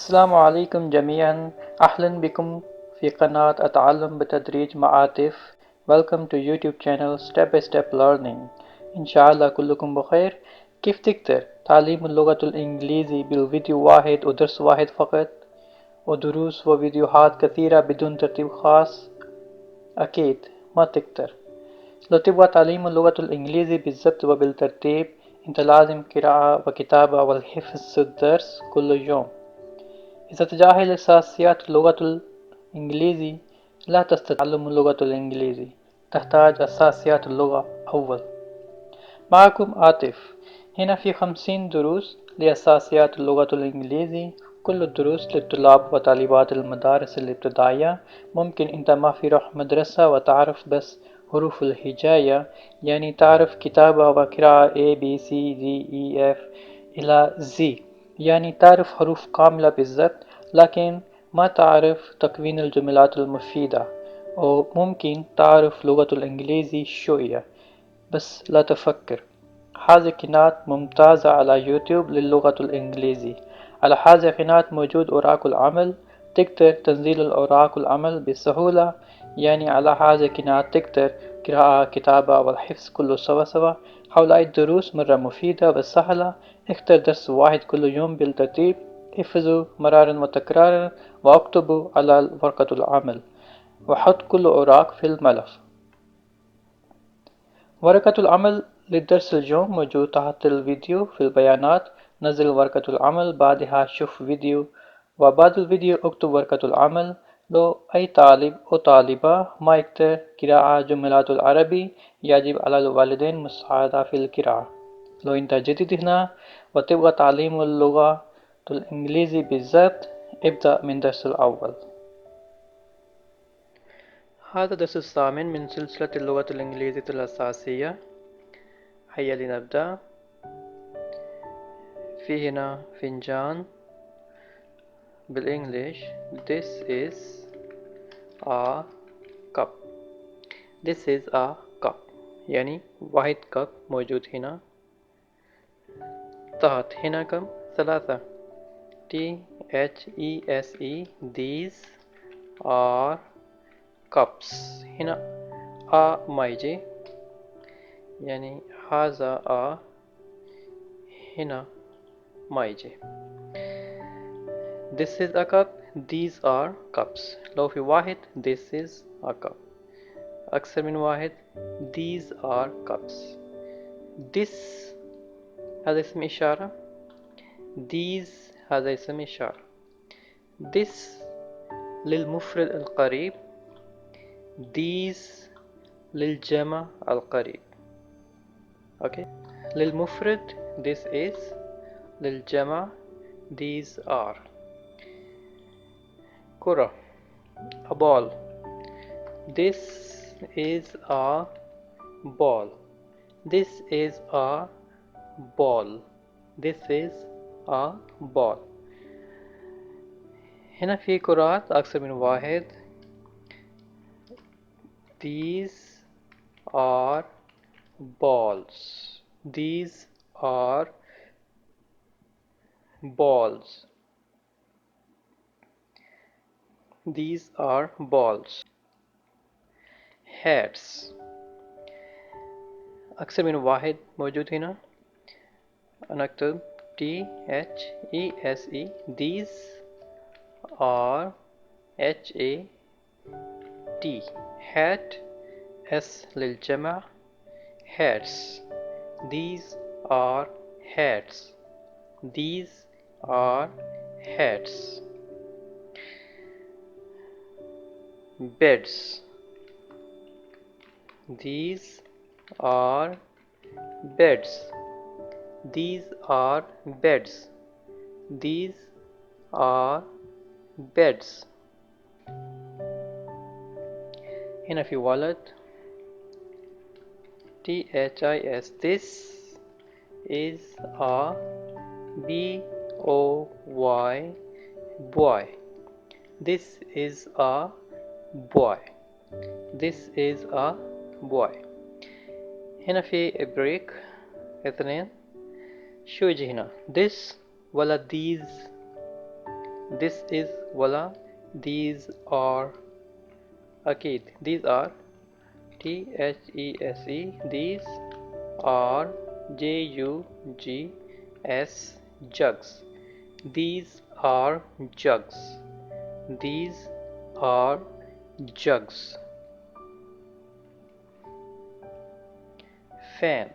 السلام عليكم جميعا. أهلا بكم في قناة التعلم بتدريج مع عاطف. Welcome to YouTube channel Step by Step Learning. إن شاء الله كلكم بخير. كيف تقدر تعليم اللغة الإنجليزي بالفيديو واحد ودرس واحد فقط، ودروس وفيديوهات كثيرة بدون ترتيب خاص؟ أكيد ما تقدر. لو تبغى تعليم اللغة الإنجليزي بالضبط وبالترتيب، أنت لازم قراءة وكتابة والحفظ الدرس كل يوم. إذا تجاهل أساسيات اللغة الإنجليزي لا تستطيع تعلم اللغة الإنجليزي. تحتاج أساسيات اللغة أول. معكم عاطف. هنا في 50 دروس لأساسيات اللغة الإنجليزي. كل الدروس للطلاب وطالبات المدارس الابتدائية. ممكن أنت ما في روح مدرسة وتعرف بس حروف الهجاية، يعني تعرف كتابة وقراءة A B C D E F إلى Z، يعني تعرف حروف كاملة بالضبط، لكن ما تعرف تكوين الجملات المفيدة. أو ممكن تعرف لغة الإنجليزي شوية بس لا تفكر. هذه قناة ممتازة على يوتيوب للغة الإنجليزي. على هذه القناة موجود أوراق العمل، تقدر تنزيل الأوراق العمل بسهولة. يعني على هذه القناة تقدر قراءة كتابة والحفظ كله سوا. هؤلاء الدروس مرة مفيدة وسهلة. اختر درس واحد كل يوم بالترتيب، احفظوا مرارا وتكرارا واكتبوا على ورقة العمل، وحط كل أوراق في الملف. ورقة العمل للدرس اليوم موجود تحت الفيديو في البيانات. نزل ورقة العمل، بعدها شوف فيديو، وبعد الفيديو اكتب ورقة العمل. لو أي طالب أو طالبة ما يقدر قراءة جملات العربي، يجب على الوالدين مساعدة في القراءة. لو أنت جديد هنا وتبغى تعليم اللغة الإنجليزي بالذات، ابدأ من الدرس الأول. هذا الدرس الثامن من سلسلة اللغة الإنجليزية الأساسية. هيا لنبدأ. في هنا فنجان بالإنجليش. This is a cup. This is a cup يعني واحد كب موجود هنا. تحت هنا كم؟ ثلاثة. THESE. These are cups. هنا a ما يجي، يعني هذا a هنا ما يجي. This is a cup. These are cups. لو في واحد this is a cup. أكثر من واحد these are cups. This هذا اسم إشارة. These هذا اسم إشارة. This للمفرد القريب. These للجمع القريب. أوكي. للمفرد this is، للجمع these are. كرة a ball. This is a ball. This is a ball. This is a ball. هنا في كرات أكثر من واحد. These are balls. These are balls. These are balls. Hats أكثر من واحد موجود هنا. نكتب THESE. These are HAT. hat S للجمع. hats. These are hats. These are hats. Beds. These are beds. These are beds. These are beds. هنا في ولد THIS. This is a BOY boy. This is a boy. This is a boy. هنا في break اثنين. شو يجي هنا؟ this ولا these؟ this is ولا these are؟ أكيد these are THESE. these are JUGS jugs. These are jugs. These are jugs. Fan.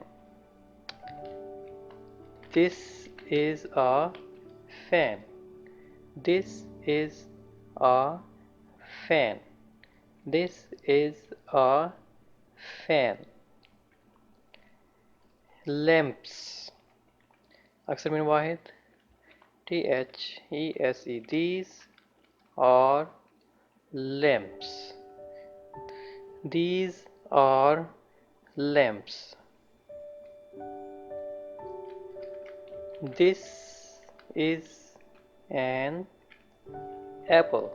This is a fan. This is a fan. This is a fan. Lamps. أكثر من واحد. THESE. These are lamps. These are lamps. This is an apple.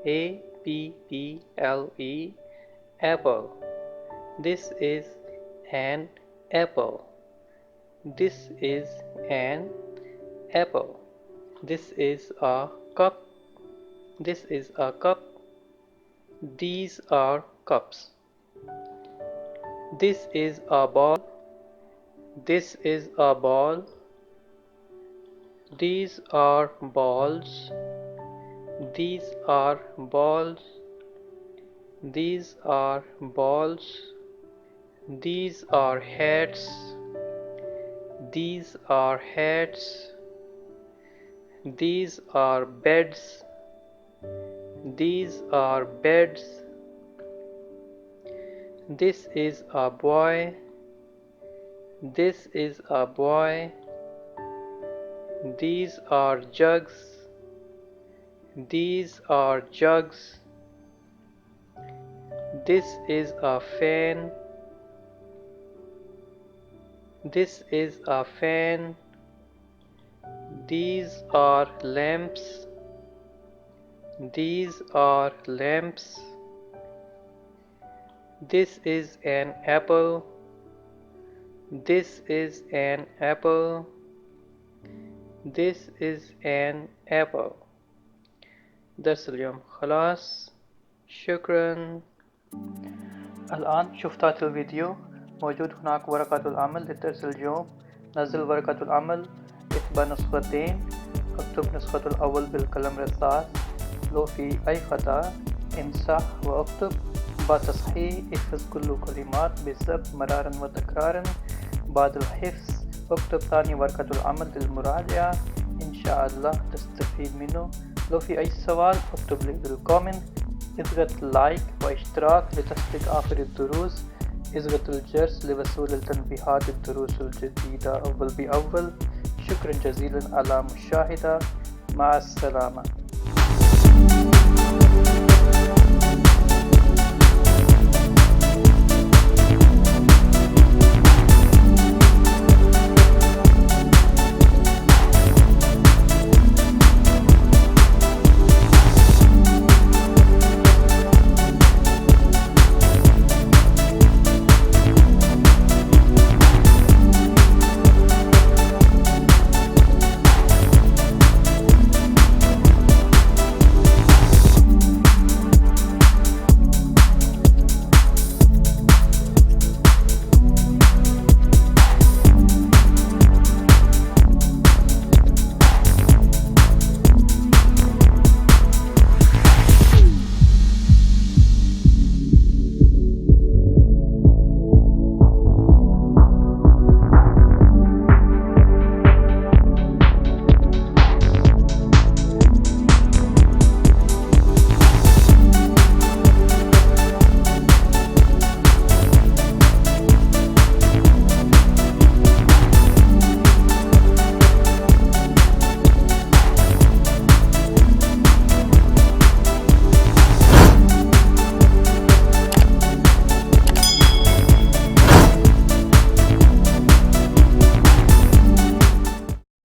APPLE. Apple. This is an apple. This is an apple. This is a cup. This is a cup. These are cups. This is a ball. This is a ball. These are balls. These are balls. These are balls. These are hats. These are hats. These are beds. These are beds. This is a boy. This is a boy. These are jugs. These are jugs. This is a fan. This is a fan. These are lamps. These are lamps. This is an apple. This is an apple. This is an apple. درس اليوم خلاص. شكرا. الآن شفتات الفيديو. موجود هناك ورقة العمل للدرس اليوم. نزل ورقة العمل، اطبع نسختين، اكتب نسخة الأول بالقلم رصاص. لو في أي خطأ امسح واكتب. بعد تصحيح احفظ كل كلمات بالضبط مرارا وتكرارا. بعد الحفظ اكتب ثاني ورقة العمل للمراجعة. إن شاء الله تستفيد منه. لو في أي سؤال اكتب لي بالكومنت. اضغط لايك واشتراك لتصديق آخر الدروس. اضغط الجرس لوصول التنبيهات الدروس الجديدة أول بأول. شكرا جزيلا على مشاهدة. مع السلامة.